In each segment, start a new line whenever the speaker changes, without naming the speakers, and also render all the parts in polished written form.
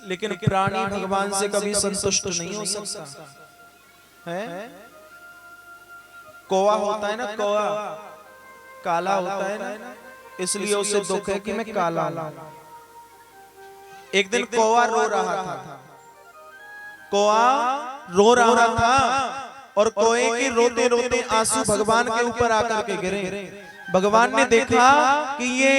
लेकिन प्राणी भगवान से कभी संतुष्ट नहीं हो सकता है। कौवा होता है ना, कौवा काला होता है ना, इसलिए उसे दुख है कि मैं काला हूं। एक दिन कौवा रो रहा था, कौवा रो रहा था और कौवे के रोते रोते आंसू भगवान के ऊपर आकर के गिरे। भगवान ने देखा कि ये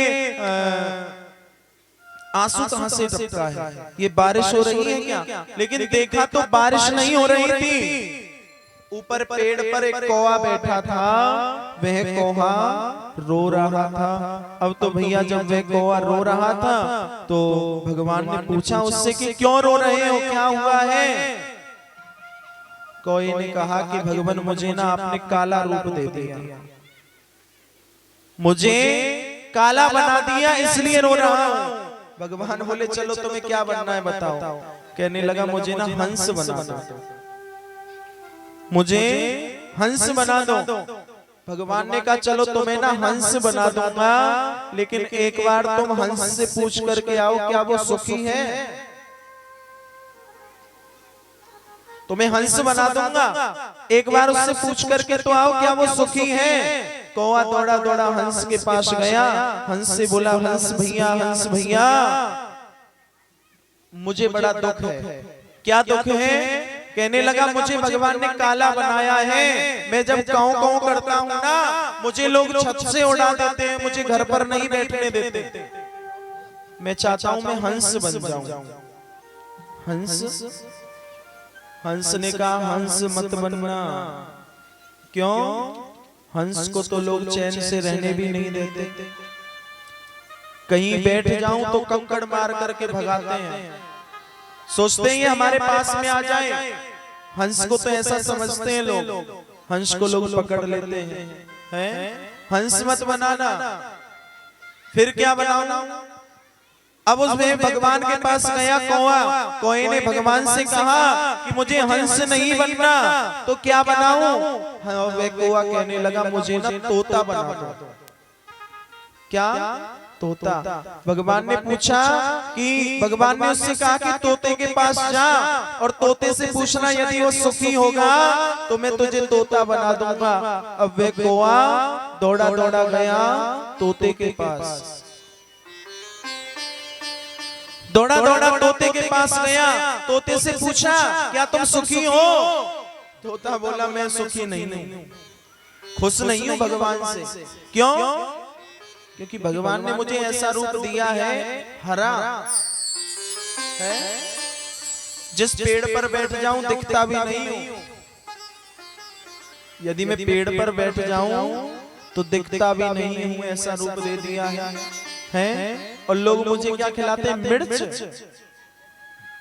आंसू कहां से टपक रहा है, ये बारिश हो रही है क्या? लेकिन देखा तो बारिश नहीं हो रही थी। ऊपर पेड़ पर एक कौवा बैठा था, वह कौवा रो रहा था। अब तो भैया जब वह कौवा रो रहा था तो भगवान ने पूछा उससे कि क्यों रो रहे हो, क्या हुआ है? कौवे ने कहा कि भगवान मुझे ना आपने काला रूप दे दिया, मुझे काला बना दिया, इसलिए रो रहा हूं। भगवान बोले चलो तुम्हें क्या बनना है बताओ। कहने लगा मुझे ना हंस बना दो, मुझे हंस बना दो। भगवान ने कहा चलो तुम्हें ना हंस बना दूंगा, लेकिन एक बार तुम हंस से पूछ करके आओ क्या वो सुखी है। तुम्हें हंस बना दूंगा, एक बार उससे पूछ करके तो आओ क्या वो सुखी है। कौवा दौड़ा दौड़ा हंस के पास गया, हंस से बोला हंस भैया मुझे बड़ा दुख है। क्या दुख है? कहने लगा मुझे भगवान ने काला बनाया है, मैं जब काऊ काऊ करता हूँ ना मुझे लोग छत से उड़ा देते हैं, मुझे घर पर नहीं बैठने देते। मैं चाहता हूं मैं हंस बन जाऊं। हंस ने कहा हंस मत बनना। क्यों? हंस को तो लोग चैन से रहने भी नहीं देते, कहीं बैठ जाऊं तो कंकड़ मार करके भगाते हैं, सोचते हैं हमारे पास में आ जाए। हंस को तो ऐसा समझते हैं लोग, हंस को लोग पकड़ लेते हैं। हंस मत बनाना, फिर क्या बनाना? अब उसमें भगवान के पास गया कौवा, कौवे ने भगवान से कहा कि मुझे हंस नहीं बनना तो क्या बनाऊं? वे कौवा कहने लगा मुझे ना तोता बना दो। क्या? तोता। भगवान ने पूछा कि भगवान ने उससे कहा कि तोते के पास जा और तोते से पूछना यदि वो सुखी होगा तो मैं तुझे तोता बना दूंगा। अब वे कौवा दौड़ा दौड़ा गया तोते के पास, दौड़ा दौड़ा तोते के पास गया, तोते से पूछा क्या तुम सुखी हो? तोता बोला मैं सुखी नहीं हूं, खुश नहीं हूं भगवान से। क्यों? क्योंकि भगवान ने मुझे ऐसा रूप दिया है हरा है, जिस पेड़ पर बैठ जाऊं दिखता भी नहीं हूं। यदि मैं पेड़ पर बैठ जाऊं तो दिखता भी नहीं हूं, ऐसा रूप दे दिया है। और लोग मुझे क्या खिलाते हैं? मिर्च।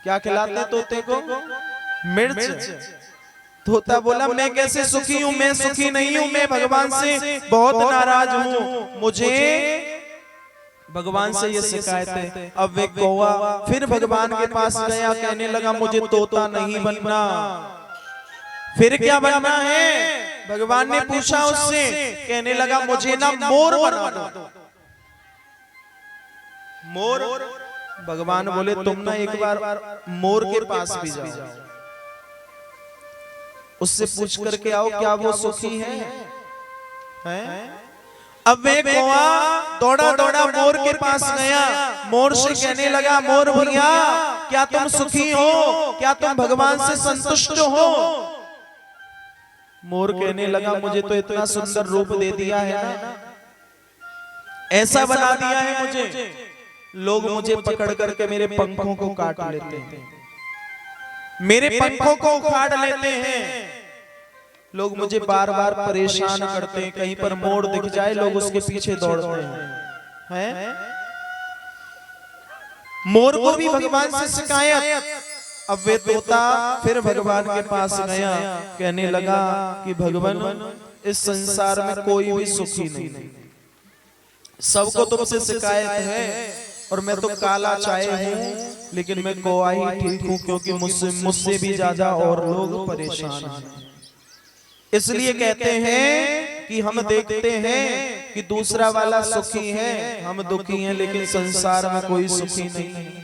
क्या खिलाते तोते को? मिर्च। तोता बोला मैं कैसे सुखी हूं, मैं सुखी नहीं हूं, मैं भगवान से बहुत नाराज हूं, मुझे भगवान से ये शिकायत है। अब वे कौवा फिर भगवान के पास गया, कहने लगा मुझे तोता नहीं बनना, फिर क्या बनना है? भगवान ने पूछा उससे, कहने लगा मुझे ना मोर बना दो। मोर। भगवान बोले तुम ना एक बार मोर के पास भी जाओ, उससे पूछ करके आओ क्या वो सुखी है? अब वे कौवा दौड़ा दौड़ा मोर के पास गया, मोर से कहने लगा मोर भैया क्या तुम सुखी हो, क्या तुम भगवान से संतुष्ट हो? मोर कहने लगा मुझे तो इतना सुंदर रूप दे दिया है ना, ऐसा बना दिया है मुझे, लोग मुझे पकड़ करके मेरे पंखों को काट लेते हैं, मेरे पंखों को उखाड़ लेते हैं, लोग मुझे बार बार परेशान करते हैं, कहीं पर मोर दिख जाए लोग उसके पीछे दौड़ते हैं। मोर को भी भगवान से शिकायत। अब वे तोता फिर भगवान के पास गया, कहने लगा कि भगवान इस संसार में कोई भी सुखी नहीं, सबको तुमसे शिकायत है और मैं तो काला चाहे हूँ, लेकिन मैं कौवा ही ठीक हूँ, क्योंकि मुझसे भी ज्यादा और लोग परेशान हैं। इसलिए कहते हैं कि हम देखते हैं कि दूसरा वाला सुखी है, हम दुखी हैं, लेकिन संसार में कोई सुखी नहीं है।